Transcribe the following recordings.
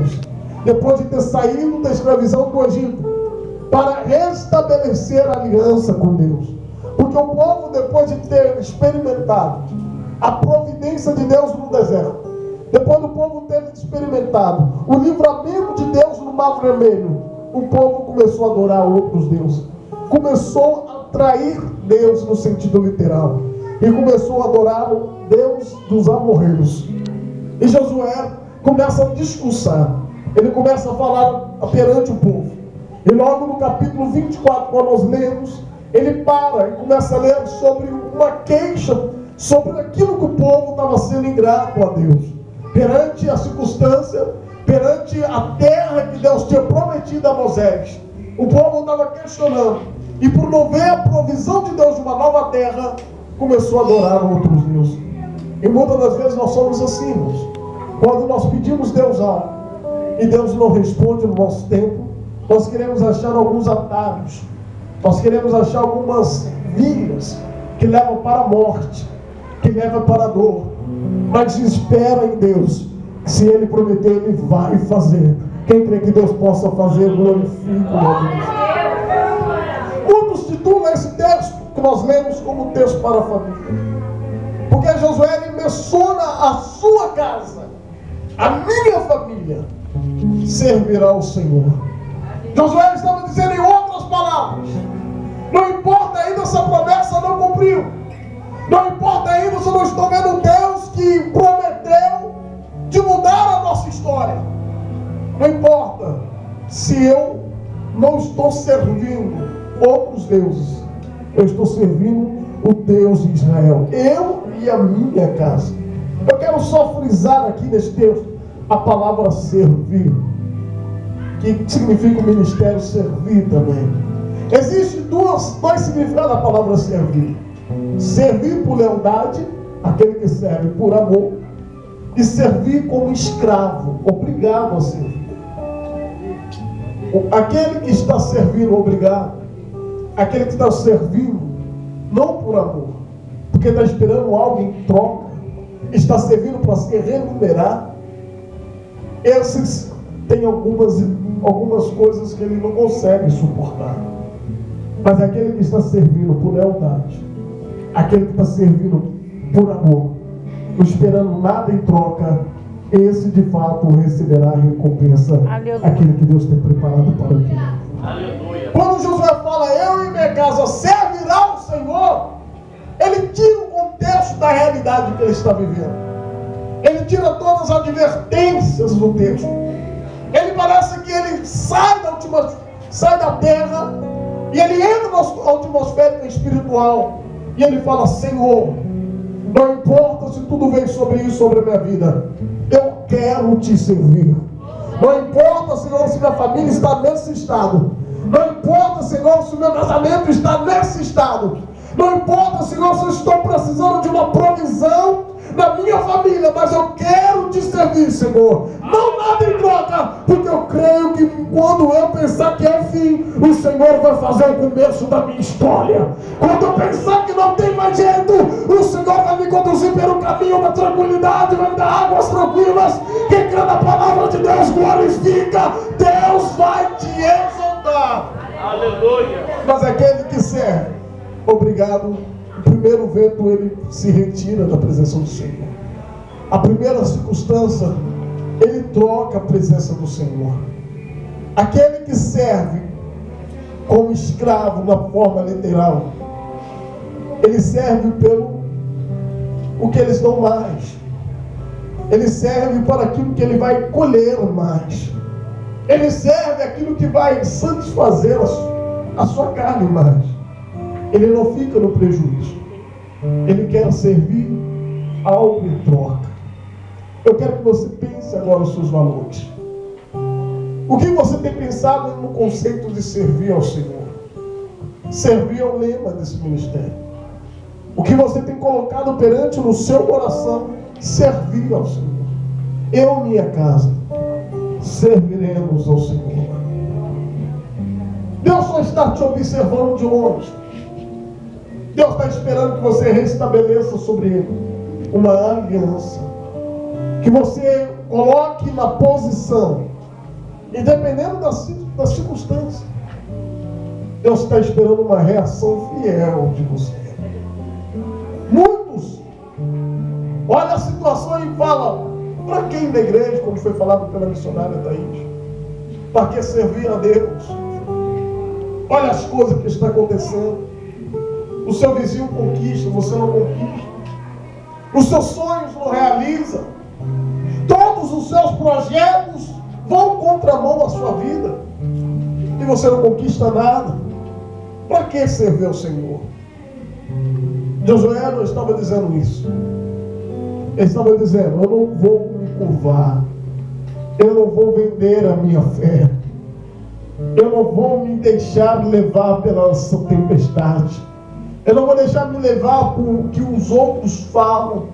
Moisés, depois de ter saído da escravidão do Egito, para restabelecer a aliança com Deus. Porque o povo, depois de ter experimentado a providência de Deus no deserto, depois do povo ter experimentado o livramento de Deus no Mar Vermelho, o povo começou a adorar outros deuses, começou a trair Deus no sentido literal, e começou a adorar o Deus dos amorreus. E Josué começa a discursar, ele começa a falar perante o povo. E logo no capítulo 24, quando nós lemos, ele para e começa a ler sobre uma queixa, sobre aquilo que o povo estava sendo ingrato a Deus, perante a circunstância, perante a terra que Deus tinha prometido a Moisés. O povo estava questionando, e por não ver a provisão de Deus de uma nova terra, começou a adorar outros deuses. E muitas das vezes nós somos assim, irmãos. Quando nós pedimos Deus algo e Deus não responde no nosso tempo, nós queremos achar alguns atalhos, nós queremos achar algumas vias que levam para a morte, que levam para a dor. Mas espera em Deus. Se Ele prometer, Ele vai fazer. Quem crê que Deus possa fazer, glorifica a Deus. Muitos titulam esse texto que nós lemos como texto para a família, porque Josué ele menciona a sua casa, a minha família servirá ao Senhor. Josué estava dizendo em outras palavras: não importa ainda se a promessa não cumpriu, não importa ainda se eu não estou vendo um Deus que prometeu de mudar a nossa história, não importa se eu não estou servindo outros deuses, eu estou servindo o Deus de Israel, eu e a minha casa. Eu quero só frisar aqui nesse texto a palavra servir, que significa o ministério servir também. Existem dois significados da palavra servir: servir por lealdade, aquele que serve por amor, e servir como escravo, obrigado a servir. Aquele que está servindo obrigado, aquele que está servindo não por amor, porque está esperando algo em troca, está servindo para ser remunerado, esses têm algumas coisas que ele não consegue suportar. Mas aquele que está servindo por lealdade, aquele que está servindo por amor, não esperando nada em troca, esse de fato receberá a recompensa, aquele que Deus tem preparado para o dia. Aleluia. Quando Josué fala, eu e minha casa servirá o Senhor, ele tira o contexto da realidade que ele está vivendo, ele tira todas as advertências do texto. Ele parece que ele sai da terra e ele entra na atmosfera espiritual e ele fala: Senhor, não importa se tudo vem sobre isso, sobre a minha vida, eu quero te servir. Não importa, Senhor, se minha família está nesse estado, não importa, Senhor, se meu casamento está nesse estado, não importa, Senhor, se eu estou precisando de uma provisão na minha família, mas eu quero te servir, Senhor. Não nada em troca, porque eu creio que quando eu pensar que é o fim, o Senhor vai fazer o começo da minha história. Quando eu pensar que não tem mais jeito, o Senhor vai me conduzir pelo caminho da tranquilidade, vai me dar águas tranquilas. Quem crê na palavra de Deus glorifica, Deus vai te exaltar. Aleluia. Mas aquele que serve, obrigado, o primeiro vento ele se retira da presença do Senhor. A primeira circunstância, ele troca a presença do Senhor. Aquele que serve como escravo na forma literal, ele serve pelo o que eles dão mais, ele serve para aquilo que ele vai colher mais, ele serve aquilo que vai satisfazer a sua carne mais. Ele não fica no prejuízo, ele quer servir algo em troca. Eu quero que você pense agora os seus valores. O que você tem pensado no conceito de servir ao Senhor? Servir é o lema desse ministério. O que você tem colocado perante no seu coração? Servir ao Senhor. Eu e minha casa serviremos ao Senhor. Deus só está te observando de longe. Deus está esperando que você restabeleça sobre ele uma aliança, que você coloque na posição E dependendo das circunstâncias, Deus está esperando uma reação fiel de você. Muitos olham a situação e falam: para que ir na igreja, como foi falado pela missionária Thaís? Para que servir a Deus? Olha as coisas que estão acontecendo. O seu vizinho conquista, você não conquista. Os seus sonhos não realizam. Todos os seus projetos vão contramão à sua vida. E você não conquista nada. Para que servir ao Senhor? Josué não estava dizendo isso. Ele estava dizendo: eu não vou me curvar. Eu não vou vender a minha fé. Eu não vou me deixar levar pela essa tempestade. Eu não vou deixar me levar por o que os outros falam.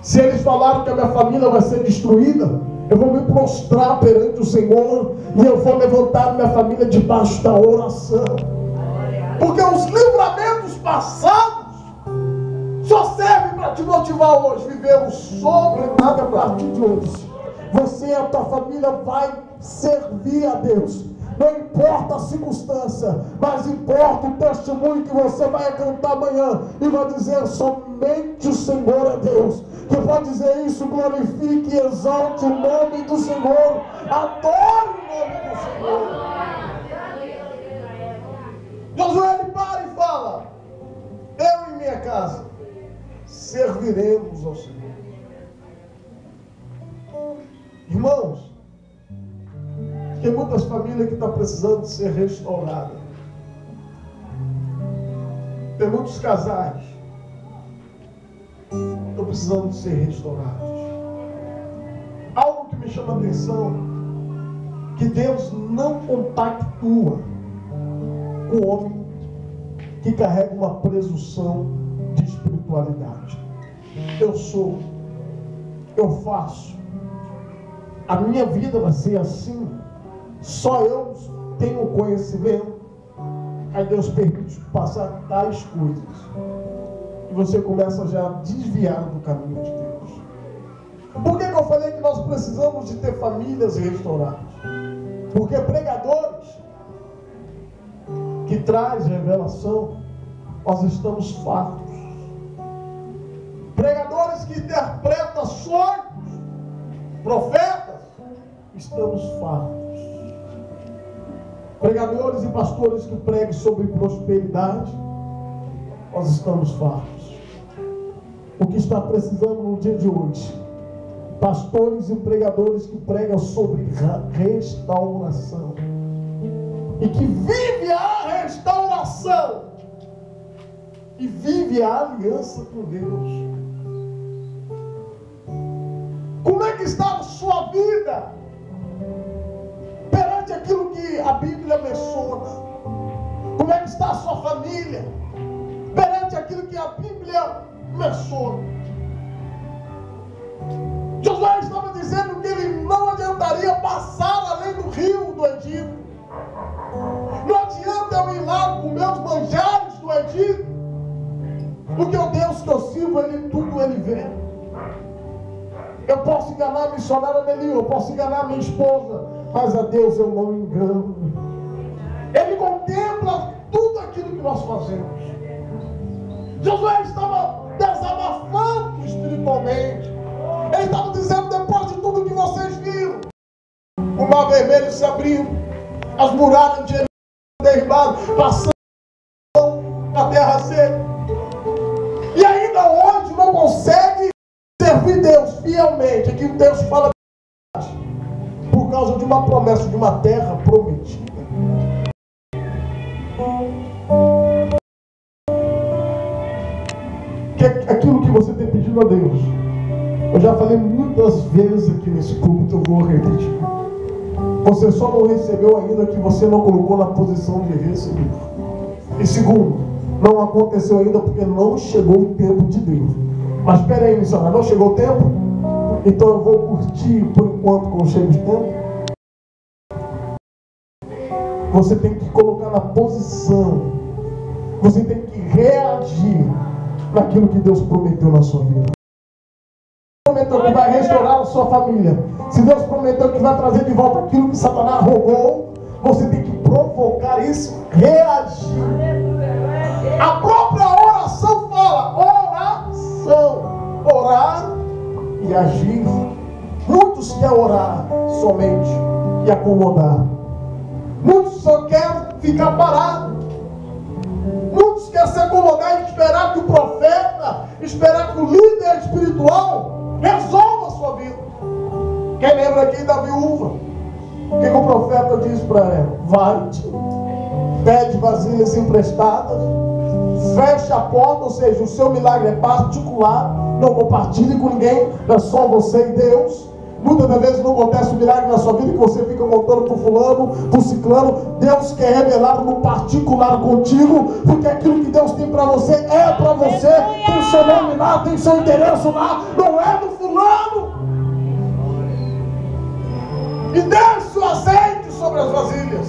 Se eles falaram que a minha família vai ser destruída, eu vou me prostrar perante o Senhor e eu vou levantar minha família debaixo da oração. Porque os livramentos passados só servem para te motivar hoje. Viver o sobrenatural a partir de hoje. Você e a tua família vai servir a Deus. Não importa a circunstância, mas importa o testemunho que você vai cantar amanhã e vai dizer: somente o Senhor é Deus. Que pode dizer isso, glorifique e exalte o nome do Senhor, adore o nome do Senhor. Josué ele para e fala: eu e minha casa serviremos ao Senhor. Irmãos, tem muitas famílias que estão precisando ser restauradas. Tem muitos casais que estão precisando ser restaurados. Algo que me chama a atenção, que Deus não compactua com o homem que carrega uma presunção de espiritualidade. Eu sou, eu faço, a minha vida vai ser assim. Só eu tenho conhecimento. Aí Deus permite passar tais coisas. E você começa já a desviar do caminho de Deus. Por que eu falei que nós precisamos de ter famílias restauradas? Porque pregadores que trazem revelação, nós estamos fartos. Pregadores que interpretam sonhos, profetas, estamos fartos. Pregadores e pastores que pregam sobre prosperidade, nós estamos fartos. O que está precisando no dia de hoje? Pastores e pregadores que pregam sobre restauração e que vive a restauração e vive a aliança com Deus. Como é que está a sua vida perante aquilo que a Bíblia menciona? Como é que está a sua família perante aquilo que a Bíblia menciona? Josué estava dizendo que ele não adiantaria passar além do rio do Egito. Não adianta eu ir lá com meus manjares do Egito, porque o Deus que eu sirvo, tudo ele vê. Eu posso enganar a missionária Nelly, eu posso enganar a minha esposa, mas a Deus eu não engano. Ele contempla tudo aquilo que nós fazemos. Josué estava desabafando espiritualmente. Ele estava dizendo: depois de tudo que vocês viram, o mar vermelho se abriu, as muralhas de Jericó derribadas, passando na terra seca, e ainda hoje não consegue servir Deus fielmente. Aqui Deus fala por causa de uma promessa de uma terra prometida. Que aquilo que você tem pedido a Deus, eu já falei muitas vezes aqui nesse púlpito, eu vou repetir. Você só não recebeu ainda que você não colocou na posição de receber. E segundo, não aconteceu ainda porque não chegou o tempo de Deus. Mas espera aí, missionário, não chegou o tempo? Então eu vou curtir por enquanto quando chega o tempo. Você tem que colocar na posição. Você tem que reagir naquilo que Deus prometeu na sua vida. Prometeu que vai restaurar a sua família. Se Deus prometeu que vai trazer de volta aquilo que Satanás roubou, você tem que provocar isso, reagir. A própria oração fala, oração, orar e agir. Muitos querem orar somente e acomodar. Muitos só querem ficar parados. Muitos querem se acomodar e esperar que o profeta, esperar que o líder espiritual resolva a sua vida. Quem lembra aqui da viúva? O que o profeta diz para ela? Vai-te, pede vasilhas emprestadas, fecha a porta, ou seja, o seu milagre é particular, não compartilhe com ninguém, é só você e Deus. Muitas das vezes não acontece um milagre na sua vida que você fica contando para o fulano, para o ciclano. Deus quer revelar no particular contigo, porque aquilo que Deus tem para você é para você. Tem o seu nome lá, tem o seu endereço lá, não é do fulano. E desce o azeite sobre as vasilhas.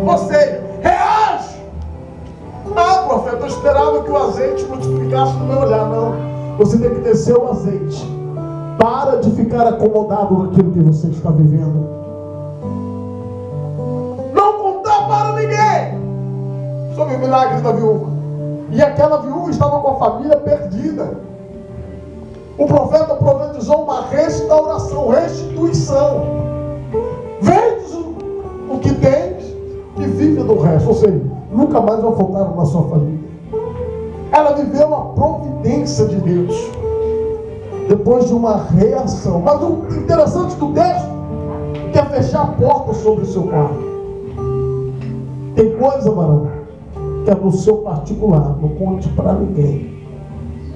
Ou seja, reage. Ah, profeta, eu esperava que o azeite multiplicasse no meu olhar. Não, você tem que descer o azeite. Para de ficar acomodado naquilo que você está vivendo. Não contar para ninguém sobre o milagre da viúva. E aquela viúva estava com a família perdida. O profeta profetizou uma restauração, restituição. Vendes o que tens e vive do resto. Ou seja, nunca mais vai faltar na sua família. Ela viveu a providência de Deus depois de uma reação. Mas o interessante do texto é fechar a porta sobre o seu quarto. Tem coisa, varão, que é no seu particular, não conte para ninguém.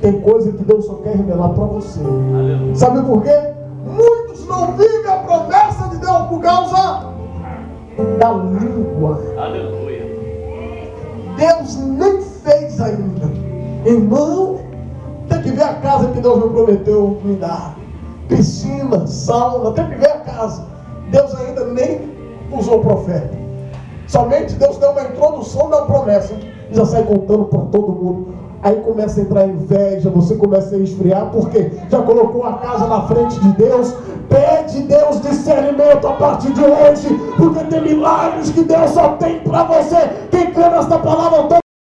Tem coisa que Deus só quer revelar para você. Aleluia. Sabe por quê? Muitos não vivem a promessa de Deus por causa da língua. Aleluia. Deus nem fez ainda. Irmão, tem que ver a casa que Deus me prometeu me dar. Piscina, sauna, tem que ver a casa. Deus ainda nem usou o profeta. Somente Deus deu uma introdução da promessa e já sai contando para todo mundo. Aí começa a entrar inveja, você começa a esfriar, porque já colocou a casa na frente de Deus. Pede Deus discernimento a partir de hoje, porque tem milagres que Deus só tem para você. Quem crê nesta palavra